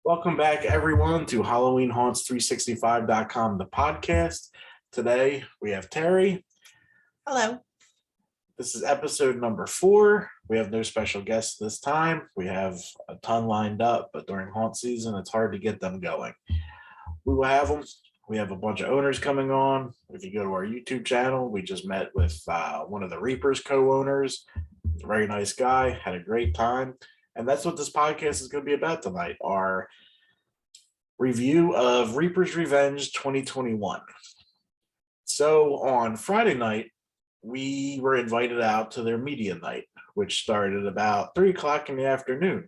Welcome back, everyone, to HalloweenHaunts365.com, the podcast. Today, we have Terry. Hello. This is episode number 4. We have no special guests this time. We have a ton lined up, but during haunt season, it's hard to get them going. We will have them. We have a bunch of owners coming on. If you go to our YouTube channel, we just met with one of the Reapers co-owners. Very nice guy. Had a great time. And that's what this podcast is going to be about tonight, our review of Reaper's Revenge 2021. So on Friday night, we were invited out to their media night, which started about 3 o'clock in the afternoon.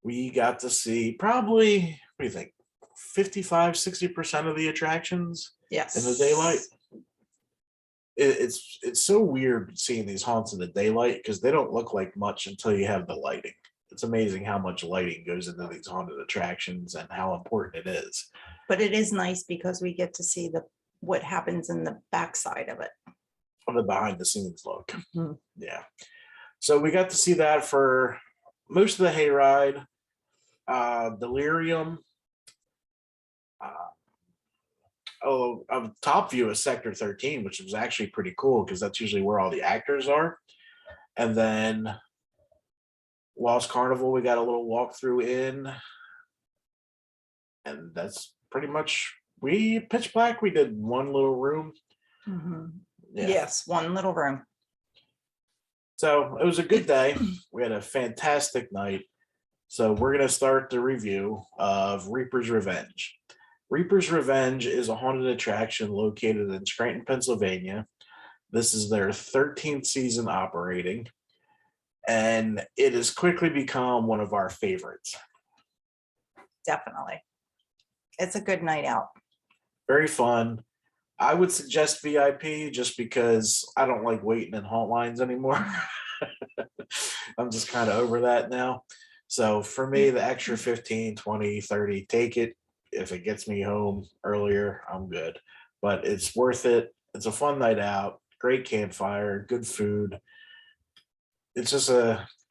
We got to see probably, what do you think, 55-60% of the attractions in the daylight. It's so weird seeing these haunts in the daylight because they don't look like much until you have the lighting. It's amazing how much lighting goes into these haunted attractions and how important it is. But it is nice because we get to see what happens in the backside of it. On the behind the scenes look. Mm-hmm. Yeah. So we got to see that for most of the hayride. Delirium. A top view is Sector 13, which was actually pretty cool because that's usually where all the actors are. And then Lost Carnival, we got a little walkthrough in. And that's pretty much, pitch black, we did one little room. Mm-hmm. Yeah. Yes, one little room. So it was a good day. We had a fantastic night. So we're going to start the review of Reaper's Revenge. Reaper's Revenge is a haunted attraction located in Scranton, Pennsylvania. This is their 13th season operating, and it has quickly become one of our favorites. Definitely. It's a good night out. Very fun. I would suggest VIP just because I don't like waiting in haunt lines anymore. I'm just kind of over that now. So for me, the extra 15, 20, 30, take it. If it gets me home earlier, I'm good. But it's worth it. It's a fun night out. Great campfire, good food. It's just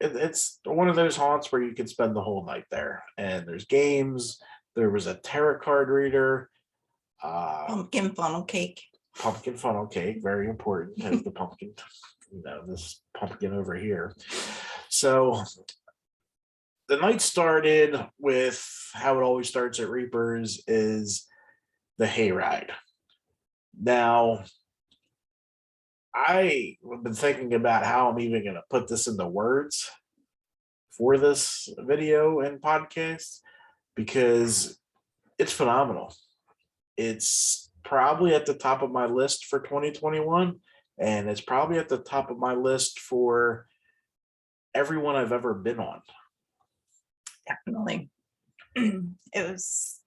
it's one of those haunts where you can spend the whole night there. And there's games. There was a tarot card reader. Pumpkin funnel cake. Pumpkin funnel cake, very important. Has the pumpkin, this pumpkin over here. So the night started with how it always starts at Reapers is the hayride. Now, I have been thinking about how I'm even going to put this into words for this video and podcast because it's phenomenal. It's probably at the top of my list for 2021, and it's probably at the top of my list for everyone I've ever been on. Definitely. It's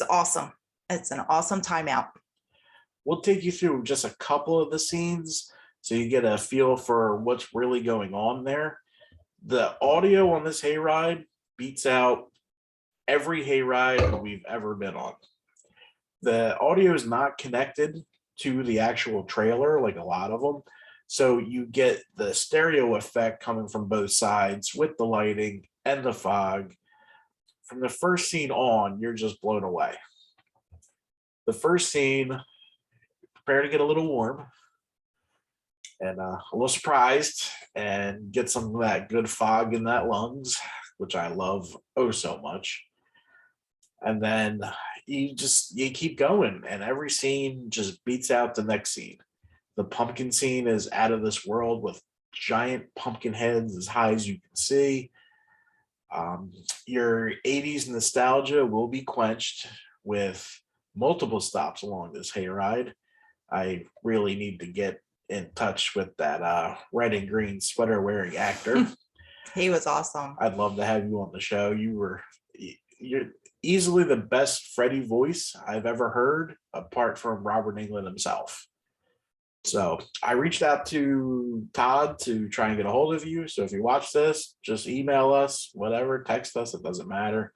awesome. It's an awesome time out. We'll take you through just a couple of the scenes so you get a feel for what's really going on there. The audio on this hayride beats out every hayride we've ever been on. The audio is not connected to the actual trailer like a lot of them. So you get the stereo effect coming from both sides with the lighting and the fog. From the first scene on, you're just blown away. The first scene, prepare to get a little warm and a little surprised and get some of that good fog in that lungs, which I love oh so much. And then you keep going, and every scene just beats out the next scene. The pumpkin scene is out of this world with giant pumpkin heads as high as you can see. Your 80s nostalgia will be quenched with multiple stops along this hayride. I really need to get in touch with that red and green sweater wearing actor. He was awesome. I'd love to have you on the show. You're easily the best Freddy voice I've ever heard, apart from Robert Englund himself. So I reached out to Todd to try and get a hold of you. So if you watch this, just email us, whatever, text us, it doesn't matter.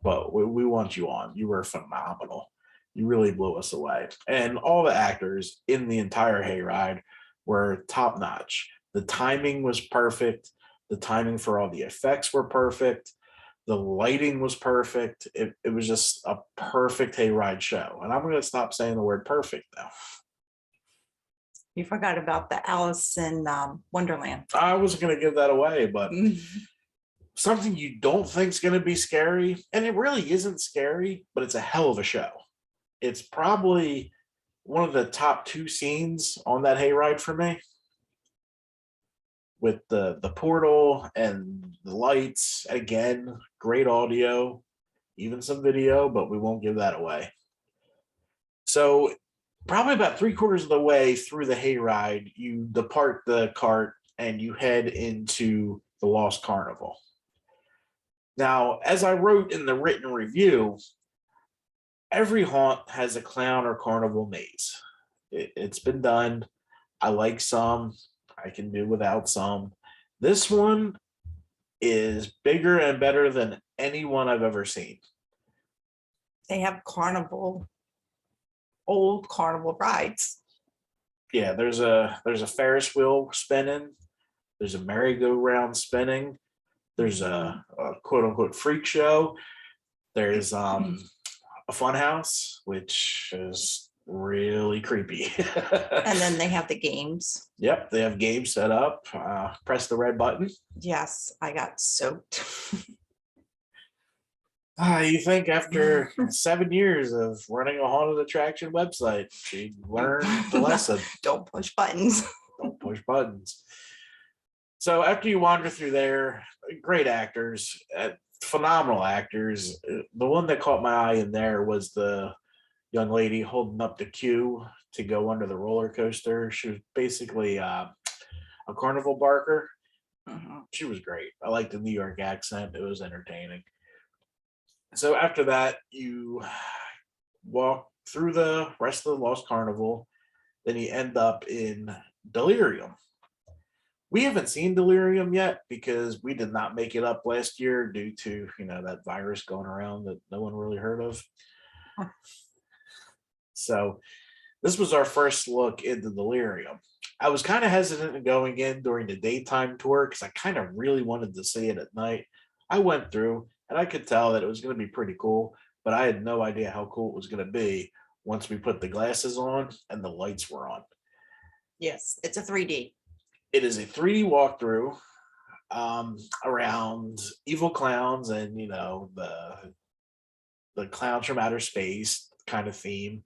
But we want you on. You were phenomenal. You really blew us away. And all the actors in the entire hayride were top notch. The timing was perfect. The timing for all the effects were perfect. The lighting was perfect. It was just a perfect hayride show. And I'm going to stop saying the word perfect now. You forgot about the Alice in Wonderland. I wasn't going to give that away, but Mhm. something you don't think is going to be scary, and it really isn't scary, but it's a hell of a show. It's probably one of the top two scenes on that hayride for me, with the portal and the lights. Again, great audio, even some video, but we won't give that away. So probably about 3/4 of the way through the hayride, you depart the cart and you head into the Lost Carnival. Now, as I wrote in the written review, every haunt has a clown or carnival maze. It's been done. I like some. I can do without some. This one is bigger and better than any one I've ever seen. They have old carnival rides. Yeah, there's a Ferris wheel spinning. There's a merry-go-round spinning. There's a quote unquote freak show. There's a fun house, which is really creepy. And then they have the games. Yep, they have games set up. Press the red button. Yes, I got soaked. You think after 7 years of running a haunted attraction website, she learned the lesson. Don't push buttons. Don't push buttons. So after you wander through there, great actors, phenomenal actors. The one that caught my eye in there was the young lady holding up the queue to go under the roller coaster. She was basically a carnival barker. Mhm. She was great. I liked the New York accent. It was entertaining. So after that, you walk through the rest of the Lost Carnival. Then you end up in Delirium. We haven't seen Delirium yet because we did not make it up last year due to, that virus going around that no one really heard of. So this was our first look into Delirium. I was kind of hesitant in going in during the daytime tour because I kind of really wanted to see it at night. I went through and I could tell that it was going to be pretty cool, but I had no idea how cool it was going to be once we put the glasses on and the lights were on. Yes, it's a 3D. It is a 3D walkthrough around evil clowns and the clowns from outer space kind of theme.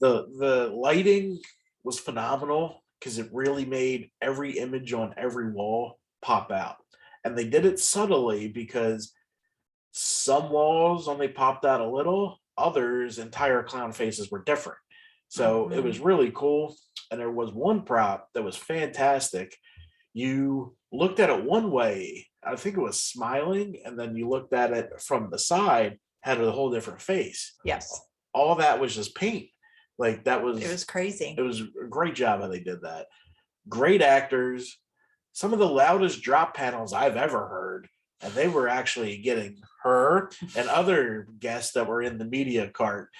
The lighting was phenomenal because it really made every image on every wall pop out, and they did it subtly because some walls only popped out a little, others entire clown faces were different. So it was really cool. And there was one prop that was fantastic. You looked at it one way, I think it was smiling, and then you looked at it from the side, had a whole different face. Yes, All that was just paint. Like it was crazy. it was a great job how they did that. Great actors, some of the loudest drop panels I've ever heard. And they were actually getting her and other guests that were in the media cart,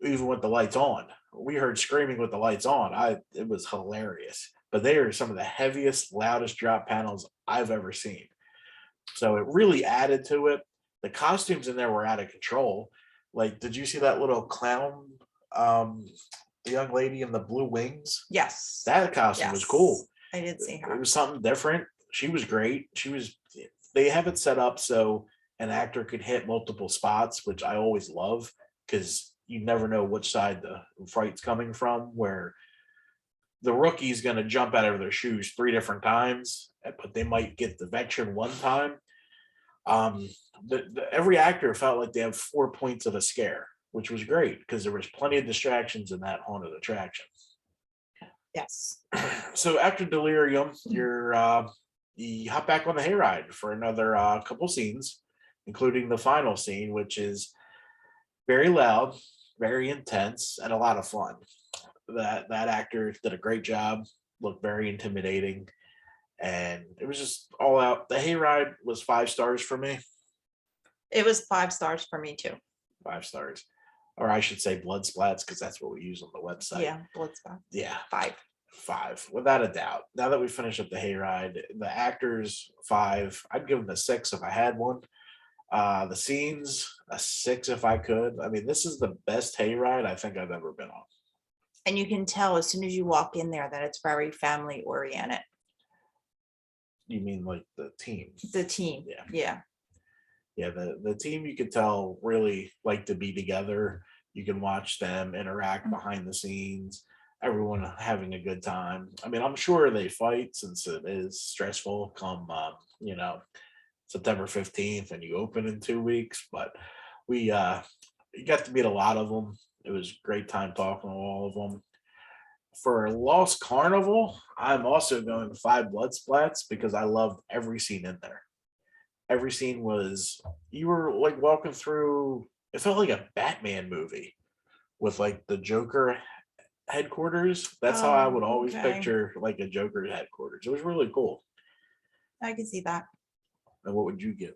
even with the lights on. We heard screaming with the lights on. It was hilarious. But they are some of the heaviest, loudest drop panels I've ever seen. So it really added to it. The costumes in there were out of control. Like, did you see that little clown, the young lady in the blue wings? Yes. That costume was cool. I did see It her. was something different. She was great. They have it set up so an actor could hit multiple spots, which I always love because you never know which side the fright's coming from, where the rookie's going to jump out of their shoes 3 different times, but they might get the veteran one time. Every actor felt like they have 4 points of a scare, which was great because there was plenty of distractions in that haunted attraction. Yes. So after Delirium, you hop back on the hayride for another couple scenes, including the final scene, which is very loud, very intense, and a lot of fun. That actor did a great job, looked very intimidating, and it was just all out. The hayride was 5 stars for me. It was 5 stars for me too. 5 stars. Or I should say blood splats, because that's what we use on the website. Yeah, blood spot. Yeah. 5. 5, without a doubt. Now that we finished up the hayride, the actors 5, I'd give them a 6 if I had one. The scenes, a 6 if I could. I mean, this is the best hayride I think I've ever been on. And you can tell as soon as you walk in there that it's very family oriented. You mean like the team? The team. Yeah. Yeah. Yeah, the team you could tell really like to be together. You can watch them interact behind the scenes, everyone having a good time. I mean, I'm sure they fight since it is stressful come September 15th and you open in 2 weeks, but we you got to meet a lot of them. It was a great time talking to all of them. For Lost Carnival, I'm also going 5 blood splats because I loved every scene in there. Every scene was, you were like walking through, it felt like a Batman movie with like the Joker headquarters. That's how I would Oh, always okay. picture like a Joker headquarters. It was really cool. I can see that. And what would you give?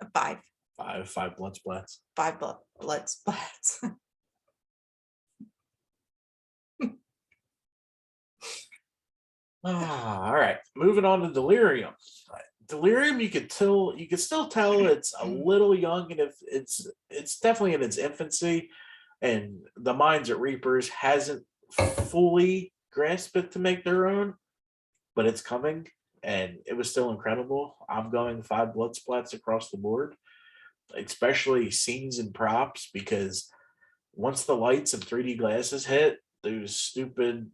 A five. Five blood splats. 5 blood splats. All right. Moving on to Delirium. Delirium, you could still tell it's a little young, and if it's definitely in its infancy, and the minds at Reapers hasn't fully grasped it to make their own, but it's coming, and it was still incredible. I'm going 5 blood splats across the board, especially scenes and props, because once the lights and 3D glasses hit, those stupid,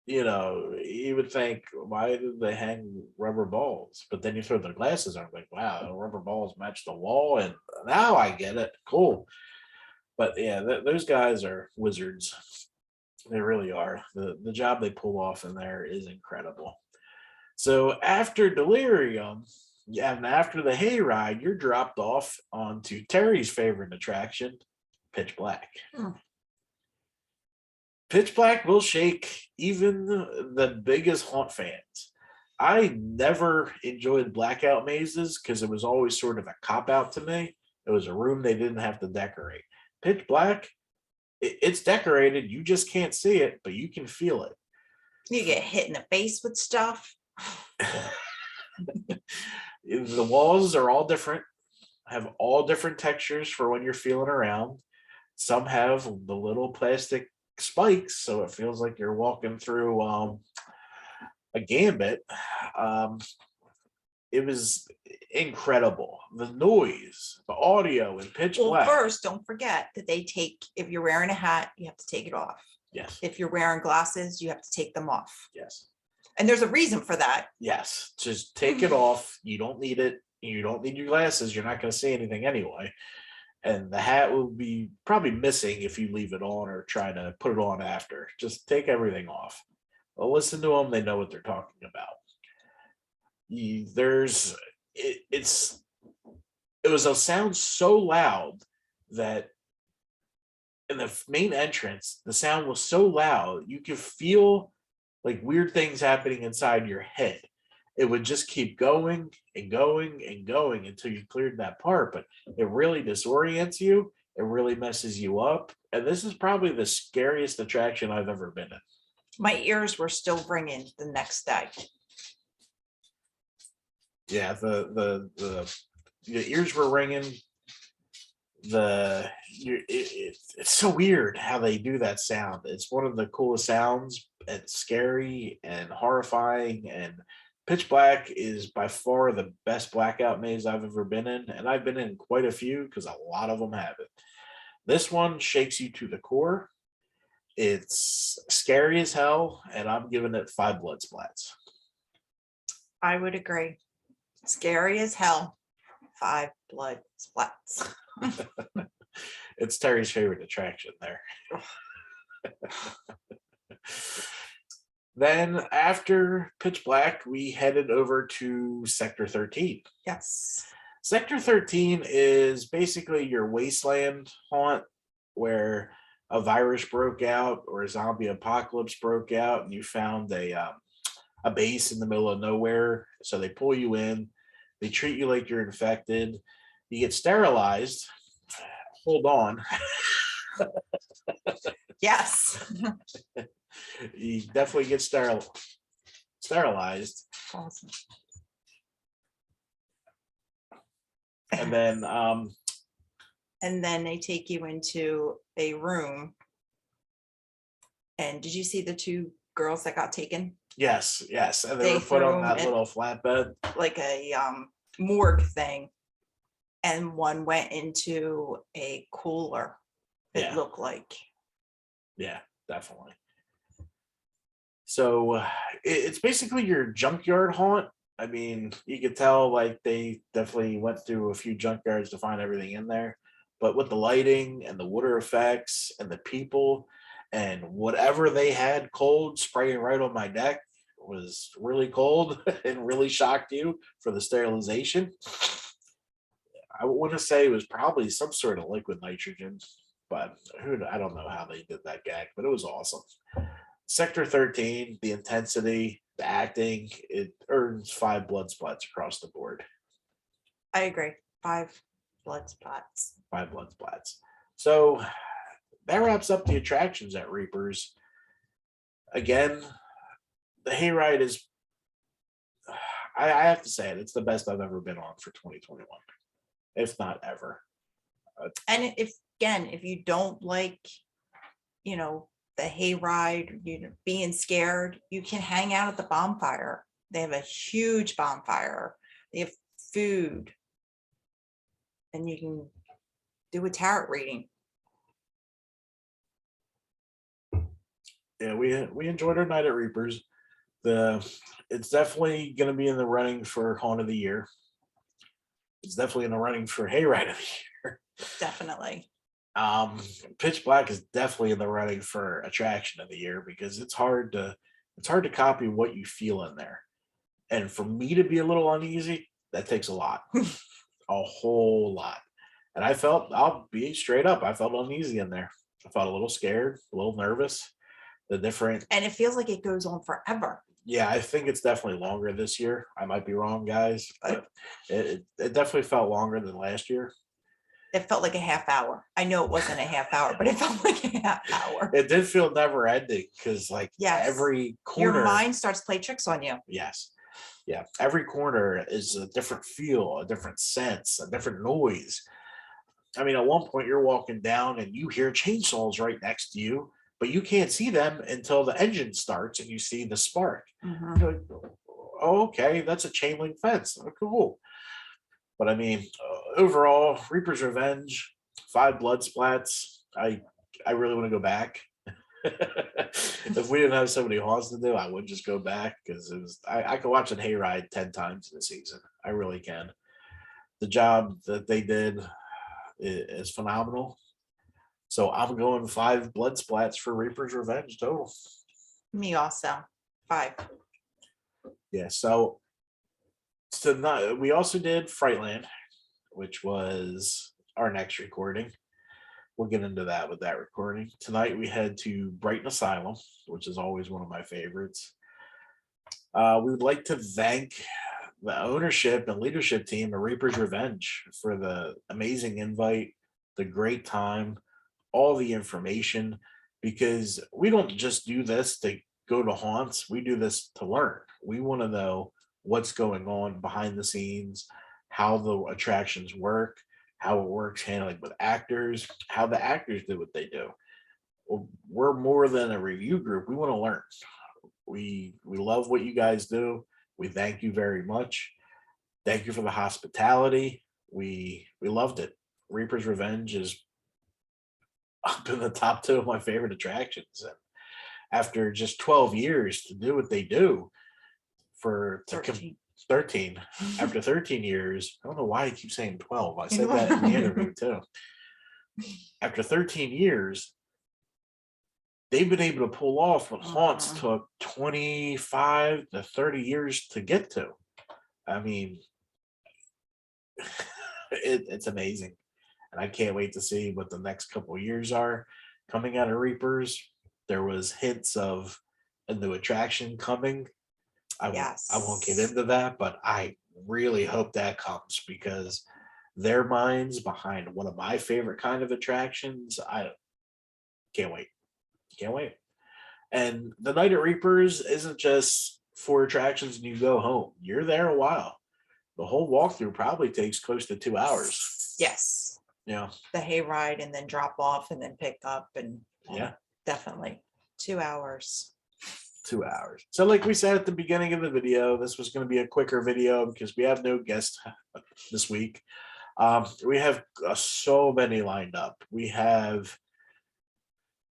you would think, why did they hang rubber balls? But then you throw the glasses on, like, wow, the rubber balls match the wall, and now I get it. Cool. But yeah, those guys are wizards. They really are. The job they pull off in there is incredible. So after Delirium, yeah, and after the hayride, you're dropped off onto Terry's favorite attraction, Pitch Black. Hmm. Pitch Black will shake even the biggest haunt fans. I never enjoyed blackout mazes because it was always sort of a cop out to me. It was a room they didn't have to decorate. Pitch Black, it's decorated. You just can't see it, but you can feel it. You get hit in the face with stuff. The walls are all different, have all different textures for when you're feeling around. Some have the little plastic spikes, so it feels like you're walking through a gambit. Um, it was incredible. The noise, the audio, and Pitch Well, Black. first, don't forget that if you're wearing a hat, you have to take it off. Yes. If you're wearing glasses, you have to take them off. Yes. And there's a reason for that. Yes. Just take it off. You don't need it. You don't need your glasses. You're not going to see anything anyway. And the hat will be probably missing if you leave it on or try to put it on after. Just take everything off. Well, listen to them. They know what they're talking about. It was a sound so loud that in the main entrance, the sound was so loud you could feel like weird things happening inside your head. It would just keep going and going and going until you cleared that part, but it really disorients you. It really messes you up. And this is probably the scariest attraction I've ever been in. My ears were still ringing the next day. Yeah, the ears were ringing. It's so weird how they do that sound. It's one of the coolest sounds. It's scary and horrifying, and Pitch Black is by far the best blackout maze I've ever been in, and I've been in quite a few because a lot of them have it. This one shakes you to the core. It's scary as hell, and I'm giving it 5 blood splats. I would agree. Scary as hell. 5 blood splats. It's Terry's favorite attraction there. Then after Pitch Black, we headed over to Sector 13. Yes. Sector 13 is basically your wasteland haunt where a virus broke out or a zombie apocalypse broke out and you found a base in the middle of nowhere. So they pull you in, they treat you like you're infected, you get sterilized. Hold on. Yes. You definitely get sterilized. Awesome. And And then And then they take you into a room. And did you see the two girls that got taken? yes, and they They were put threw on 'em that in- little flatbed. Like a morgue thing. And one went into a cooler, it Yeah. looked like. Yeah, definitely. So it's basically your junkyard haunt. I mean, you could tell like they definitely went through a few junkyards to find everything in there, but with the lighting and the water effects and the people and whatever they had cold spraying right on my deck was really cold and really shocked you for the sterilization. I want to say it was probably some sort of liquid nitrogen, but I don't know how they did that gag, but it was awesome. Sector 13, the intensity, the acting, it earns 5 blood spots across the board. I agree. 5 blood spots. 5 blood spots. So that wraps up the attractions at Reapers. Again, the hayride is, I have to say it, it's the best I've ever been on for 2021, if not ever. And if you don't like, the hayride, being scared, you can hang out at the bonfire. They have a huge bonfire. They have food. And you can do a tarot reading. Yeah, we enjoyed our night at Reapers. It's definitely going to be in the running for Haunt of the Year. It's definitely in the running for Hayride of the Year. Definitely. Pitch Black is definitely in the running for Attraction of the Year because it's hard to copy what you feel in there. And for me to be a little uneasy, that takes a lot, a whole lot. And I'll be straight up, I felt uneasy in there. I felt a little scared, a little nervous. The different, And it feels like it goes on forever. yeah, I think it's definitely longer this year. I might be wrong, guys, but it definitely felt longer than last year. It felt like a half hour. I know it wasn't a half hour, but it felt like a half hour. It did feel never ending because like Yes. every corner, Your mind starts to play tricks on you. yes, yeah, every corner is a different feel, a different sense, a different noise. I mean, at one point you're walking down and you hear chainsaws right next to you, but you can't see them until the engine starts and you see the spark. Mhm. You're like, oh, okay, that's a chain link fence. Oh, cool. But I mean, overall, Reaper's Revenge, 5 blood splats. I really want to go back. If we didn't have so many haunts to do, I would just go back because it was. I could watch a hayride 10 times in a season. I really can. The job that they did is phenomenal. So I'm going 5 blood splats for Reaper's Revenge total. Me also. 5. Yeah. So tonight we also did Frightland, which was our next recording. We'll get into that with that recording. Tonight we head to Brighton Asylum, which is always one of my favorites. We would like to thank the ownership and leadership team of Reaper's Revenge for the amazing invite, the great time, all the information, because we don't just do this to go to haunts. We do this to learn. We want to know what's going on behind the scenes, how the attractions work, how it works handling with actors, how the actors do what they do. Well, we're more than a review group. We want to learn. We love what you guys do. We thank you very much. Thank you for the hospitality. We loved it. Reaper's Revenge is up in the top 2 of my favorite attractions. And after just 12 years to do what they do for 13, after 13 years, I don't know why I keep saying 12. I said that in the interview too. After 13 years, they've been able to pull off what haunts took 25 to 30 years to get to. I mean, it's amazing. And I can't wait to see what the next couple of years are coming out of Reapers. There was hints of a new attraction coming. I won't get into that, but I really hope that comes because their minds behind one of my favorite kind of attractions. I can't wait. Can't wait. And the Night at Reapers isn't just 4 attractions and you go home. You're there a while. the whole walkthrough probably takes close to 2 hours. Yes, Yeah. the hayride and then drop off and then pick up and Yeah. definitely 2 hours. 2 hours. So like we said at the beginning of the video, this was going to be a quicker video because we have no guest this week. We have so many lined up. We have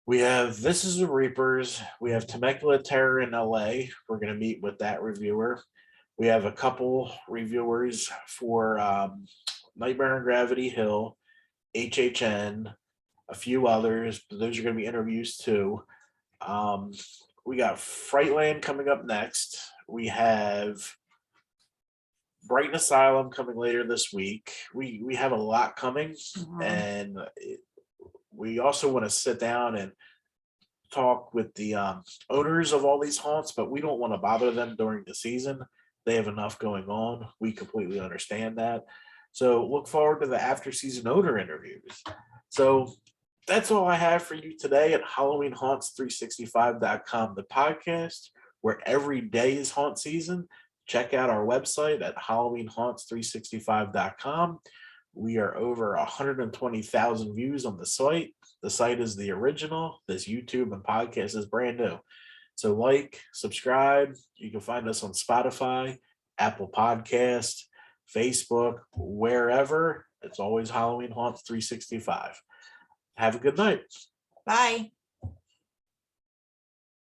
This Is the Reapers. We have Temecula Terror in LA. We're going to meet with that reviewer. We have a couple reviewers for Nightmare on Gravity Hill, HHN, a few others, but those are going to be interviews too. We got Frightland coming up next. We have Brighton Asylum coming later this week. We have a lot coming, and we also want to sit down and talk with the owners of all these haunts, but we don't want to bother them during the season. They have enough going on. We completely understand that. So look forward to the after season owner interviews. So that's all I have for you today at HalloweenHaunts365.com, the podcast, where every day is haunt season. Check out our website at HalloweenHaunts365.com. We are over 120,000 views on the site. The site is the original. This YouTube and podcast is brand new. So like, subscribe. You can find us on Spotify, Apple Podcast, Facebook, wherever. It's always Halloween Haunts 365. Have a good night. Bye.